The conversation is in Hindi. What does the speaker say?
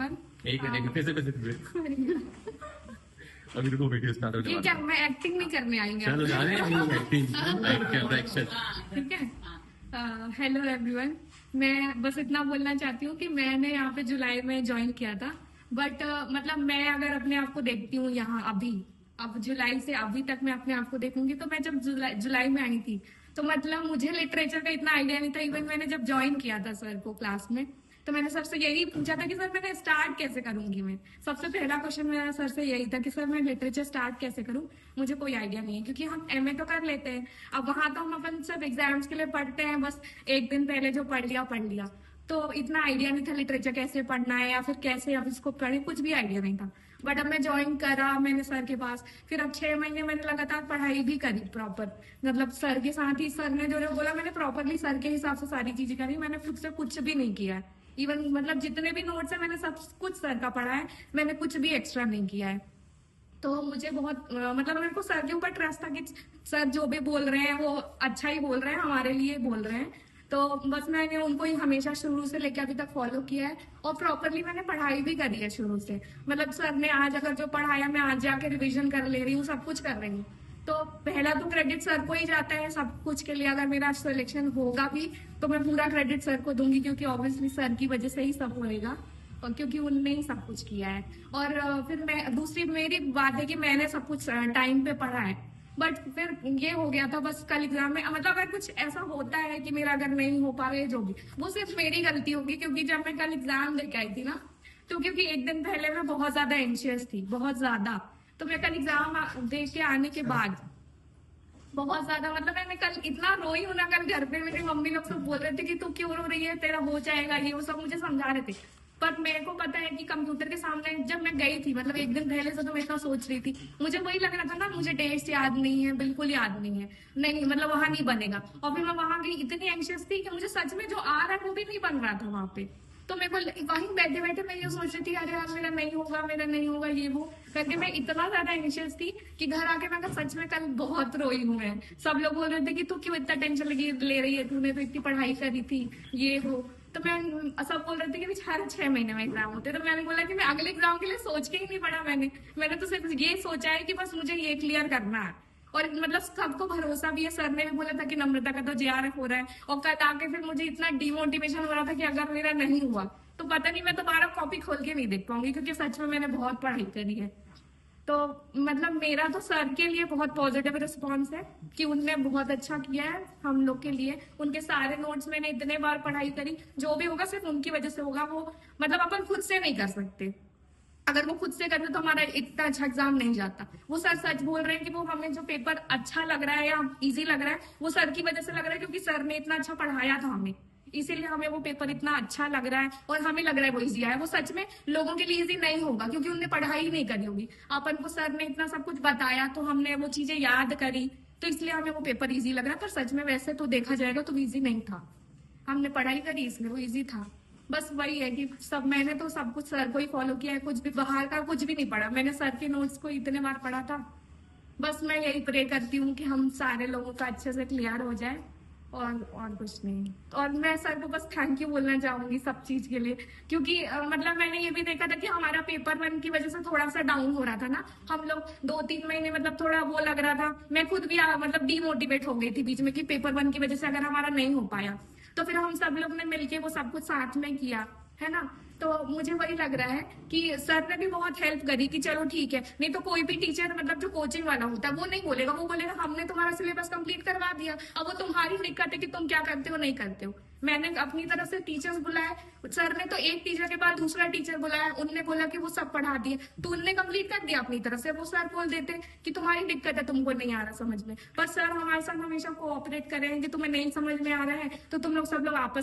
एवरीवन। एक मिनट फिर से अभी रुको वीडियो स्टार्ट होने ये वाला क्या मैं एक्टिंग नहीं करने आई हूँ चलो जा रहे हैं एक्टिंग एक्शन ठीक है। हेलो एवरीवन, मैं बस इतना बोलना चाहती हूँ कि मैंने यहाँ पे जुलाई में ज्वाइन किया था। बट मतलब मैं अगर अपने आप को देखती हूँ यहाँ अभी, अब जुलाई से अभी तक मैं अपने आप को देखूंगी, तो मैं जब जुलाई में आई थी तो मतलब मुझे लिटरेचर का इतना आइडिया नहीं था। इवन मैंने जब ज्वाइन किया था सर को क्लास में, तो मैंने सर से यही पूछा था कि सर मैंने स्टार्ट कैसे करूंगी। मैं सबसे पहला क्वेश्चन मेरा सर से यही था कि सर मैं लिटरेचर स्टार्ट कैसे करूं, मुझे कोई आइडिया नहीं है। क्योंकि हम एमए तो कर लेते हैं, अब वहां तो हम अपन सब एग्जाम्स के लिए पढ़ते हैं, बस एक दिन पहले जो पढ़ लिया। तो इतना आइडिया नहीं था लिटरेचर कैसे पढ़ना है या फिर कैसे अब इसको पढ़े, कुछ भी आइडिया नहीं था। बट अब मैं ज्वाइन करा मैंने सर के पास, फिर अब 6 महीने मैंने लगातार पढ़ाई भी करी प्रॉपर। मतलब सर के साथ ही सर ने जो बोला मैंने प्रॉपरली सर के हिसाब से सारी चीजें करी। मैंने खुद से कुछ भी नहीं किया है। इवन मतलब जितने भी नोट्स है मैंने सब कुछ सर का पढ़ा है, मैंने कुछ भी एक्स्ट्रा नहीं किया है। तो मुझे बहुत मतलब मेरे को सर के ऊपर ट्रस्ट था कि सर जो भी बोल रहे हैं वो अच्छा ही बोल रहे हैं, हमारे लिए बोल रहे हैं। तो बस मैंने उनको ही हमेशा शुरू से लेकर अभी तक फॉलो किया है और प्रॉपरली मैंने पढ़ाई भी करी है शुरू से। मतलब सर ने आज अगर जो पढ़ाया मैं आज जाके रिवीजन कर ले रही हूँ, सब कुछ कर रही हूँ। तो पहला तो क्रेडिट सर को ही जाता है सब कुछ के लिए। अगर मेरा सिलेक्शन होगा भी तो मैं पूरा क्रेडिट सर को दूंगी, क्योंकि ऑब्वियसली सर की वजह से ही सब होएगा और क्योंकि उनने ही सब कुछ किया है। और फिर मैं दूसरी मेरी बात है कि मैंने सब कुछ टाइम पे पढ़ा है। बट फिर ये हो गया था बस कल एग्जाम में, मतलब अगर कुछ ऐसा होता है कि मेरा अगर नहीं हो पा रहा है जो भी, वो सिर्फ मेरी गलती होगी। क्योंकि जब मैं कल एग्जाम देके आई थी ना, तो क्योंकि एक दिन पहले मैं बहुत ज्यादा एंशियस थी, बहुत ज्यादा। तो मैं कल एग्जाम दे के आने के बाद बहुत ज्यादा मतलब मैंने कल इतना रोई हूं ना, कल घर पे मेरी मम्मी लोग सब बोल रहे थे कि तू क्यों रो रही है, तेरा हो जाएगा, ये वो सब मुझे समझा रहे थे। पर मेरे को पता है कि कंप्यूटर के सामने जब मैं गई थी, मतलब एक दिन पहले से तो मैं इतना सोच रही थी, मुझे वही लग रहा था ना, मुझे डेट्स याद नहीं है, बिल्कुल याद नहीं है, नहीं मतलब वहां नहीं बनेगा। और फिर मैं वहां गई इतनी एंशियस थी कि मुझे सच में जो आ रहा है वो भी नहीं बन रहा था वहां पे। तो मेरे को वहीं बैठे बैठे मैं ये सोच रही थी अरे यार मेरा नहीं होगा, मेरा नहीं होगा, ये वो करके मैं इतना ज्यादा एंशियस थी कि घर आके मैं सच में कल बहुत रोई हूँ मैं। सब लोग बोल रहे थे कि तू क्यों इतना टेंशन ले रही है, तूने तो इतनी पढ़ाई करी थी, ये वो। तो मैं सब बोल रहे थे कि हर 6 महीने में एग्जाम होते, तो मैंने बोला कि मैं अगले एग्जाम के लिए सोच के ही नहीं पढ़ा। मैंने तो सिर्फ ये सोचा है कि बस मुझे ये क्लियर करना है। और मतलब सबको भरोसा भी है, सर ने भी बोला था कि नम्रता का तो जेआरएफ हो रहा है। और कल आके फिर मुझे इतना डिमोटिवेशन हो रहा था कि अगर मेरा नहीं हुआ तो पता नहीं मैं दोबारा कॉपी खोल के नहीं देख पाऊंगी, क्योंकि सच में मैंने बहुत पढ़ाई करी है। तो मतलब मेरा तो सर के लिए बहुत पॉजिटिव रिस्पॉन्स है कि उनने बहुत अच्छा किया है हम लोग के लिए। उनके सारे नोट्स मैंने इतने बार पढ़ाई करी, जो भी होगा सिर्फ उनकी वजह से होगा। वो मतलब अपन खुद से नहीं कर सकते, अगर वो खुद से करते तो हमारा इतना अच्छा एग्जाम नहीं जाता। वो सर सच बोल रहे हैं कि वो हमें जो पेपर अच्छा लग रहा है या इजी लग रहा है वो सर की वजह से लग रहा है, क्योंकि सर ने इतना अच्छा पढ़ाया था हमें, इसीलिए हमें वो पेपर इतना अच्छा लग रहा है और हमें लग रहा है वो इजी आया। वो सच में लोगों के लिए इजी नहीं होगा, क्योंकि उनने पढ़ाई नहीं करी होगी। अपन को सर ने इतना सब कुछ बताया तो हमने वो चीजें याद करी, तो इसलिए हमें वो पेपर इजी लग रहा है। पर सच में वैसे तो देखा जाएगा तो इजी नहीं था, हमने पढ़ाई करी इसलिए वो इजी था। बस वही है कि मैंने तो सब कुछ सर को ही फॉलो किया है, कुछ भी बाहर का कुछ भी नहीं पढ़ा। मैंने सर के नोट्स को इतने बार पढ़ा था। बस मैं यही प्रे करती हूँ कि हम सारे लोगों का अच्छे से क्लियर हो जाए और कुछ नहीं। और मैं सर को बस थैंक यू बोलना चाहूंगी सब चीज के लिए, क्योंकि मतलब मैंने ये भी देखा था कि हमारा पेपर 1 की वजह से थोड़ा सा डाउन हो रहा था ना। हम लोग 2-3 महीने मतलब थोड़ा वो लग रहा था, मैं खुद भी मतलब डीमोटिवेट हो गई थी बीच में कि पेपर 1 की वजह से अगर हमारा नहीं हो पाया। तो फिर हम सब लोग ने मिलके वो सब कुछ साथ में किया है ना। तो मुझे वही लग रहा है कि सर ने भी बहुत हेल्प करी कि चलो ठीक है। नहीं तो कोई भी टीचर मतलब जो कोचिंग वाला होता है वो नहीं बोलेगा, वो बोलेगा हमने तुम्हारा सिलेबस कंप्लीट करवा दिया, अब वो तुम्हारी दिक्कत है कि तुम क्या करते हो नहीं करते हो। मैंने अपनी तरफ से टीचर्स बुलाए, सर ने तो एक टीचर के बाद दूसरा टीचर बुलाया, उनने बोला कि वो सब पढ़ा दिए, तो उनने कंप्लीट कर दिया अपनी तरफ से। वो सर बोल देते कि तुम्हारी दिक्कत है, तुमको नहीं आ रहा समझ में। पर सर हमारे साथ हमेशा कोऑपरेट करें कि तुम्हें नहीं समझ में आ रहा है तो तुम लोग सब लोग आपस